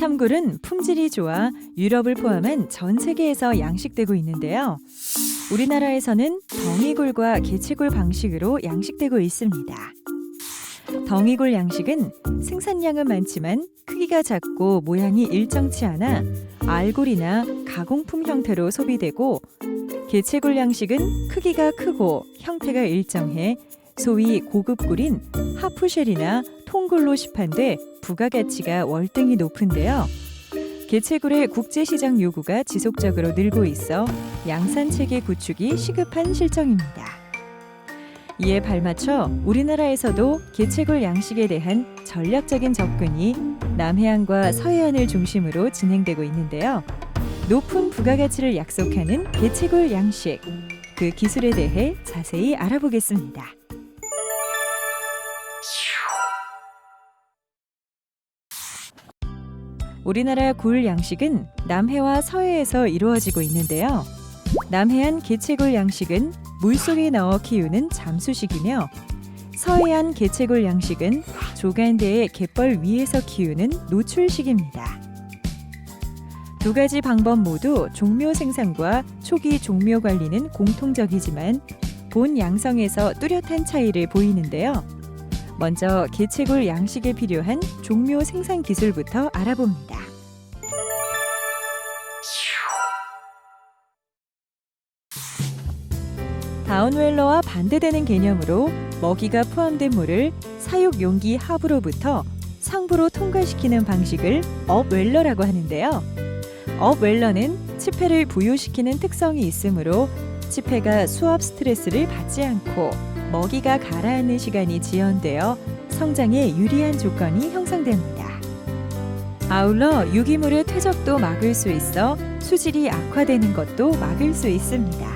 참굴은 품질이 좋아 유럽을 포함한 전 세계에서 양식되고 있는데요. 우리나라에서는 덩이굴과 개체굴 방식으로 양식되고 있습니다. 덩이굴 양식은 생산량은 많지만 크기가 작고 모양이 일정치 않아 알굴이나 가공품 형태로 소비되고, 개체굴 양식은 크기가 크고 형태가 일정해 소위 고급굴인 하프쉘이나 통굴로 시판돼 부가가치가 월등히 높은데요. 개체굴의 국제시장 요구가 지속적으로 늘고 있어 양산체계 구축이 시급한 실정입니다. 이에 발맞춰 우리나라에서도 개체굴 양식에 대한 전략적인 접근이 남해안과 서해안을 중심으로 진행되고 있는데요. 높은 부가가치를 약속하는 개체굴 양식, 그 기술에 대해 자세히 알아보겠습니다. 우리나라 굴 양식은 남해와 서해에서 이루어지고 있는데요. 남해안 개체굴 양식은 물속에 넣어 키우는 잠수식이며, 서해안 개체굴 양식은 조간대의 갯벌 위에서 키우는 노출식입니다. 두 가지 방법 모두 종묘 생산과 초기 종묘 관리는 공통적이지만 본 양성에서 뚜렷한 차이를 보이는데요. 먼저 개체굴 양식에 필요한 종묘 생산 기술부터 알아봅니다. 다운웰러와 반대되는 개념으로 먹이가 포함된 물을 사육 용기 하부로부터 상부로 통과시키는 방식을 업웰러라고 하는데요. 업웰러는 치패를 부유시키는 특성이 있으므로 치패가 수압 스트레스를 받지 않고 먹이가 가라앉는 시간이 지연되어 성장에 유리한 조건이 형성됩니다. 아울러 유기물의 퇴적도 막을 수 있어 수질이 악화되는 것도 막을 수 있습니다.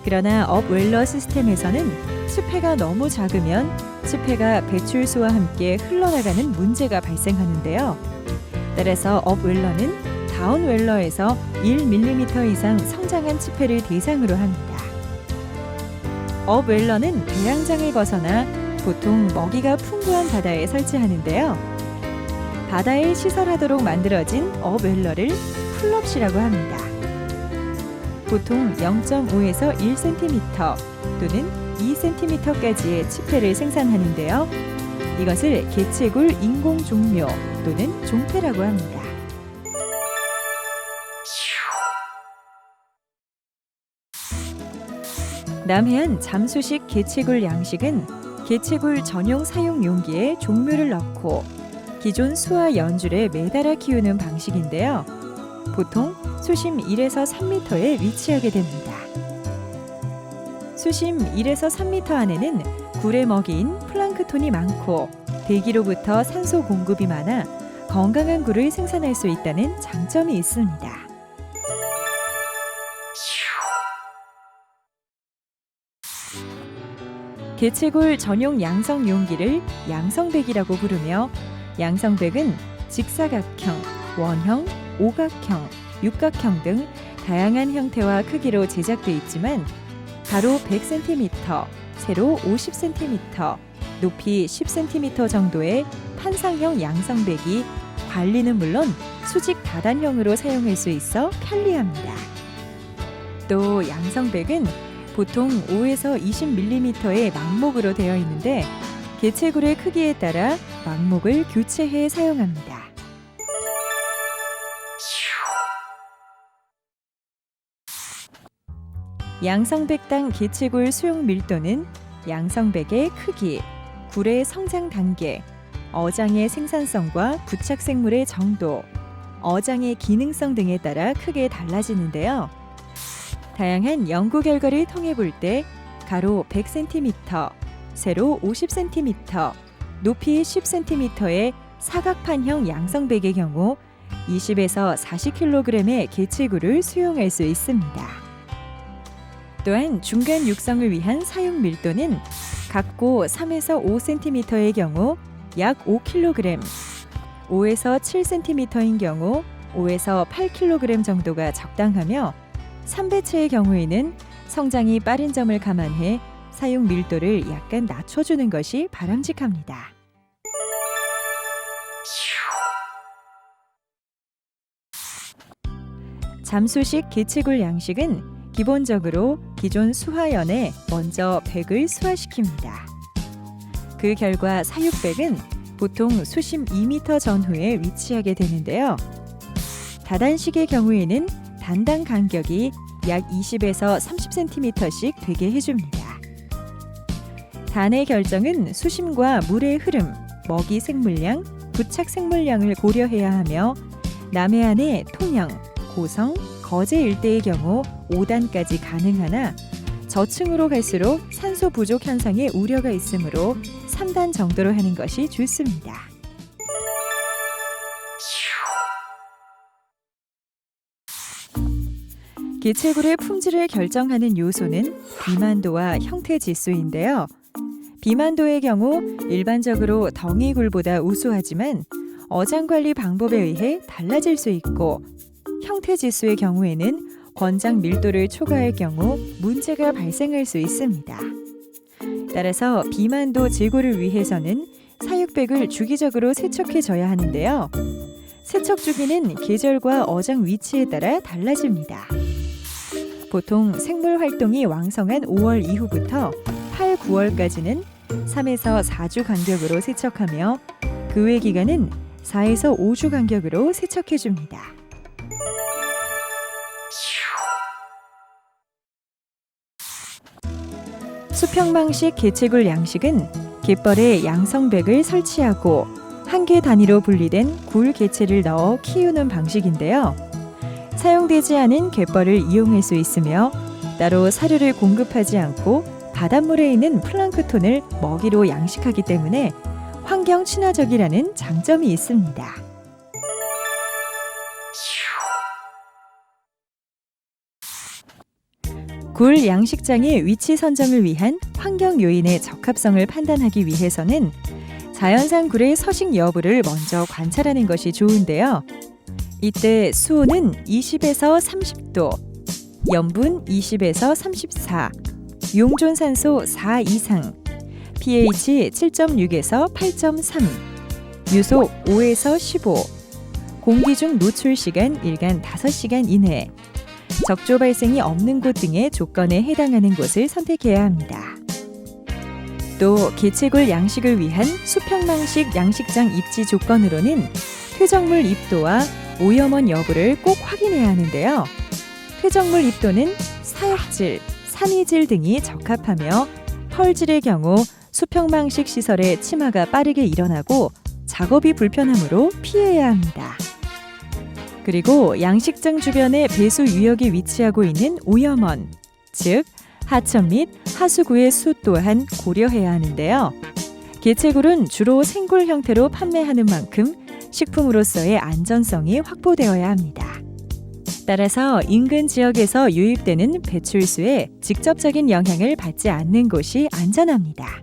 그러나 업웰러 시스템에서는 치패가 너무 작으면 치패가 배출수와 함께 흘러나가는 문제가 발생하는데요. 따라서 업웰러는 다운웰러에서 1mm 이상 성장한 치패를 대상으로 합니다. 업웰러는 배양장을 벗어나 보통 먹이가 풍부한 바다에 설치하는데요. 바다에 시설하도록 만들어진 업웰러를 풀업시라고 합니다. 보통 0.5에서 1cm 또는 2cm까지의 치패를 생산하는데요. 이것을 개체굴 인공종묘 또는 종패라고 합니다. 남해안 잠수식 개체굴 양식은 개체굴 전용 사용 용기에 종묘를 넣고 기존 수와 연줄에 매달아 키우는 방식인데요. 보통 수심 1에서 3m에 위치하게 됩니다. 수심 1에서 3m 안에는 굴의 먹이인 플랑크톤이 많고 대기로부터 산소 공급이 많아 건강한 굴을 생산할 수 있다는 장점이 있습니다. 개체굴 전용 양성 용기를 양성백이라고 부르며, 양성백은 직사각형, 원형, 오각형, 육각형 등 다양한 형태와 크기로 제작돼 있지만 가로 100cm, 세로 50cm, 높이 10cm 정도의 판상형 양성백이 관리는 물론 수직 다단형으로 사용할 수 있어 편리합니다. 또 양성백은 보통 5에서 20mm의 망목으로 되어 있는데 개체굴의 크기에 따라 망목을 교체해 사용합니다. 양성백당 개체굴 수용 밀도는 양성백의 크기, 굴의 성장 단계, 어장의 생산성과 부착 생물의 정도, 어장의 기능성 등에 따라 크게 달라지는데요. 다양한 연구 결과를 통해 볼 때 가로 100cm, 세로 50cm, 높이 10cm의 사각판형 양성백의 경우 20에서 40kg의 개체굴을 수용할 수 있습니다. 또한 중간 육성을 위한 사용 밀도는 각고 3에서 5cm의 경우 약 5kg, 5에서 7cm인 경우 5에서 8kg 정도가 적당하며, 3배체의 경우에는 성장이 빠른 점을 감안해 사용 밀도를 약간 낮춰주는 것이 바람직합니다. 잠수식 개체굴 양식은 기본적으로 기존 수화연에 먼저 백을 수화시킵니다. 그 결과 사육백은 보통 수심 2m 전후에 위치하게 되는데요. 다단식의 경우에는 단당 간격이 약 20에서 30cm씩 되게 해줍니다. 단의 결정은 수심과 물의 흐름, 먹이 생물량, 부착 생물량을 고려해야 하며 남해안의 통영, 고성, 거제 일대의 경우 5단까지 가능하나 저층으로 갈수록 산소 부족 현상의 우려가 있으므로 3단 정도로 하는 것이 좋습니다. 개체굴의 품질을 결정하는 요소는 비만도와 형태 지수인데요. 비만도의 경우 일반적으로 덩이굴보다 우수하지만 어장 관리 방법에 의해 달라질 수 있고, 형태 지수의 경우에는 권장 밀도를 초과할 경우 문제가 발생할 수 있습니다. 따라서 비만도 제고를 위해서는 사육백을 주기적으로 세척해줘야 하는데요. 세척 주기는 계절과 어장 위치에 따라 달라집니다. 보통 생물 활동이 왕성한 5월 이후부터 8, 9월까지는 3에서 4주 간격으로 세척하며 그 외 기간은 4에서 5주 간격으로 세척해줍니다. 수평방식 개체굴 양식은 갯벌에 양성백을 설치하고 한 개 단위로 분리된 굴 개체를 넣어 키우는 방식인데요. 사용되지 않은 갯벌을 이용할 수 있으며 따로 사료를 공급하지 않고 바닷물에 있는 플랑크톤을 먹이로 양식하기 때문에 환경 친화적이라는 장점이 있습니다. 굴 양식장의 위치 선정을 위한 환경 요인의 적합성을 판단하기 위해서는 자연산 굴의 서식 여부를 먼저 관찰하는 것이 좋은데요. 이때 수온은 20에서 30도, 염분 20에서 34, 용존산소 4 이상, pH 7.6에서 8.3, 유속 5에서 15, 공기 중 노출 시간 일간 5시간 이내, 적조 발생이 없는 곳 등의 조건에 해당하는 곳을 선택해야 합니다. 또 개체굴 양식을 위한 수평방식 양식장 입지 조건으로는 퇴적물 입도와 오염원 여부를 꼭 확인해야 하는데요. 퇴적물 입도는 사역질, 산이질 등이 적합하며 펄질의 경우 수평방식 시설의 침하가 빠르게 일어나고 작업이 불편하므로 피해야 합니다. 그리고 양식장 주변에 배수 유역이 위치하고 있는 오염원, 즉 하천 및 하수구의 수 또한 고려해야 하는데요. 개체굴은 주로 생굴 형태로 판매하는 만큼 식품으로서의 안전성이 확보되어야 합니다. 따라서 인근 지역에서 유입되는 배출수에 직접적인 영향을 받지 않는 곳이 안전합니다.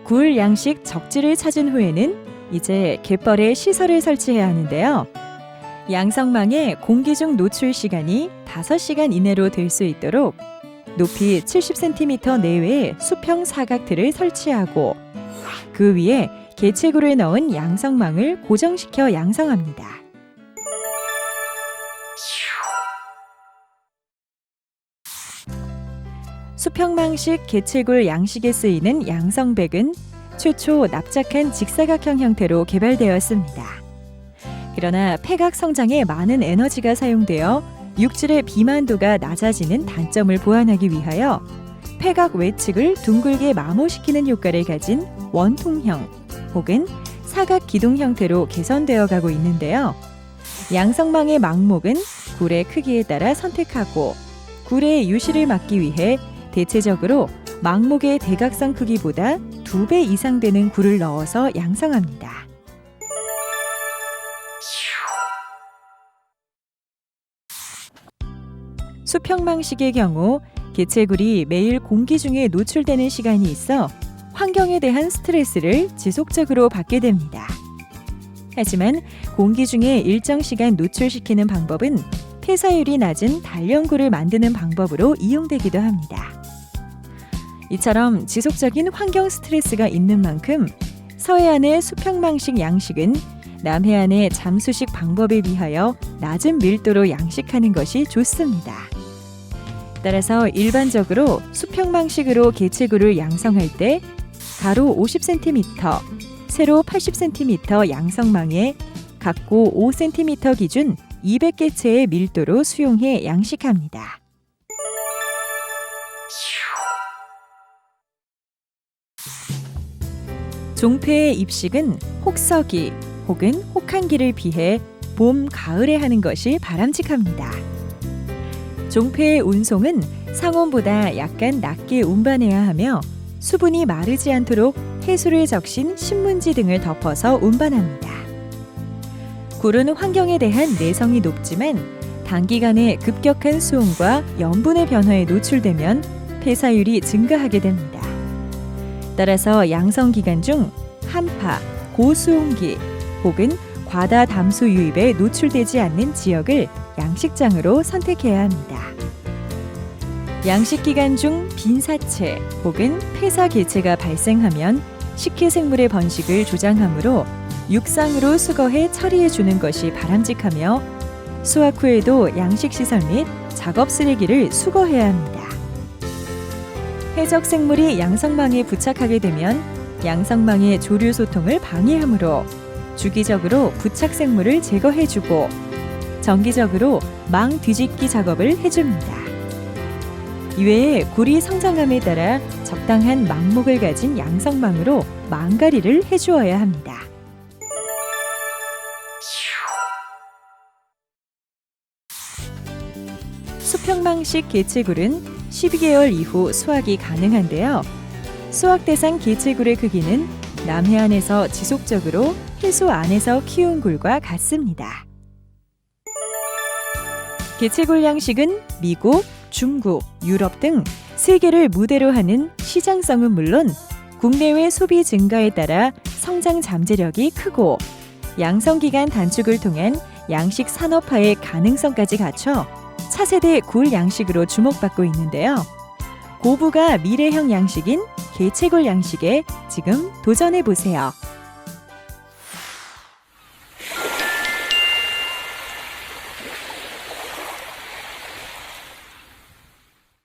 굴 양식 적지를 찾은 후에는 이제 갯벌에 시설을 설치해야 하는데요. 양성망의 공기 중 노출 시간이 5시간 이내로 될 수 있도록 높이 70cm 내외의 수평 사각틀을 설치하고 그 위에 개체굴을 넣은 양성망을 고정시켜 양성합니다. 수평방식 개체굴 양식에 쓰이는 양성백은 최초 납작한 직사각형 형태로 개발되었습니다. 그러나 폐각 성장에 많은 에너지가 사용되어 육질의 비만도가 낮아지는 단점을 보완하기 위하여 폐각 외측을 둥글게 마모시키는 효과를 가진 원통형 혹은 사각 기둥 형태로 개선되어 가고 있는데요. 양성망의 망목은 굴의 크기에 따라 선택하고 굴의 유실을 막기 위해 대체적으로 망목의 대각선 크기보다 2배 이상 되는 굴을 넣어서 양성합니다. 수평방식의 경우 개체굴이 매일 공기 중에 노출되는 시간이 있어 환경에 대한 스트레스를 지속적으로 받게 됩니다. 하지만 공기 중에 일정 시간 노출시키는 방법은 폐사율이 낮은 단련굴을 만드는 방법으로 이용되기도 합니다. 이처럼 지속적인 환경 스트레스가 있는 만큼 서해안의 수평방식 양식은 남해안의 잠수식 방법에 비하여 낮은 밀도로 양식하는 것이 좋습니다. 따라서 일반적으로 수평방식으로 개체굴을 양성할 때 가로 50cm, 세로 80cm 양성망에 각고 5cm 기준 200개체의 밀도로 수용해 양식합니다. 종폐의 입식은 혹서기 혹은 혹한기를 피해 봄, 가을에 하는 것이 바람직합니다. 종폐의 운송은 상온보다 약간 낮게 운반해야 하며 수분이 마르지 않도록 해수를 적신 신문지 등을 덮어서 운반합니다. 굴은 환경에 대한 내성이 높지만 단기간에 급격한 수온과 염분의 변화에 노출되면 폐사율이 증가하게 됩니다. 따라서 양성 기간 중 한파, 고수온기 혹은 과다 담수 유입에 노출되지 않는 지역을 양식장으로 선택해야 합니다. 양식 기간 중 빈사체 혹은 폐사 개체가 발생하면 식혜생물의 번식을 조장하므로 육상으로 수거해 처리해 주는 것이 바람직하며 수확 후에도 양식시설 및 작업 쓰레기를 수거해야 합니다. 해적 생물이 양성망에 부착하게 되면 양성망의 조류 소통을 방해하므로 주기적으로 부착 생물을 제거해주고 정기적으로 망 뒤집기 작업을 해줍니다. 이외에 굴이 성장함에 따라 적당한 망목을 가진 양성망으로 망가리를 해주어야 합니다. 수평방식 개체굴은 12개월 이후 수확이 가능한데요. 수확 대상 개체굴의 크기는 남해안에서 지속적으로 해수 안에서 키운 굴과 같습니다. 개체굴 양식은 미국, 중국, 유럽 등 세계를 무대로 하는 시장성은 물론 국내외 소비 증가에 따라 성장 잠재력이 크고 양성기간 단축을 통한 양식 산업화의 가능성까지 갖춰 차세대 굴 양식으로 주목받고 있는데요. 고부가 미래형 양식인 개체굴 양식에 지금 도전해보세요.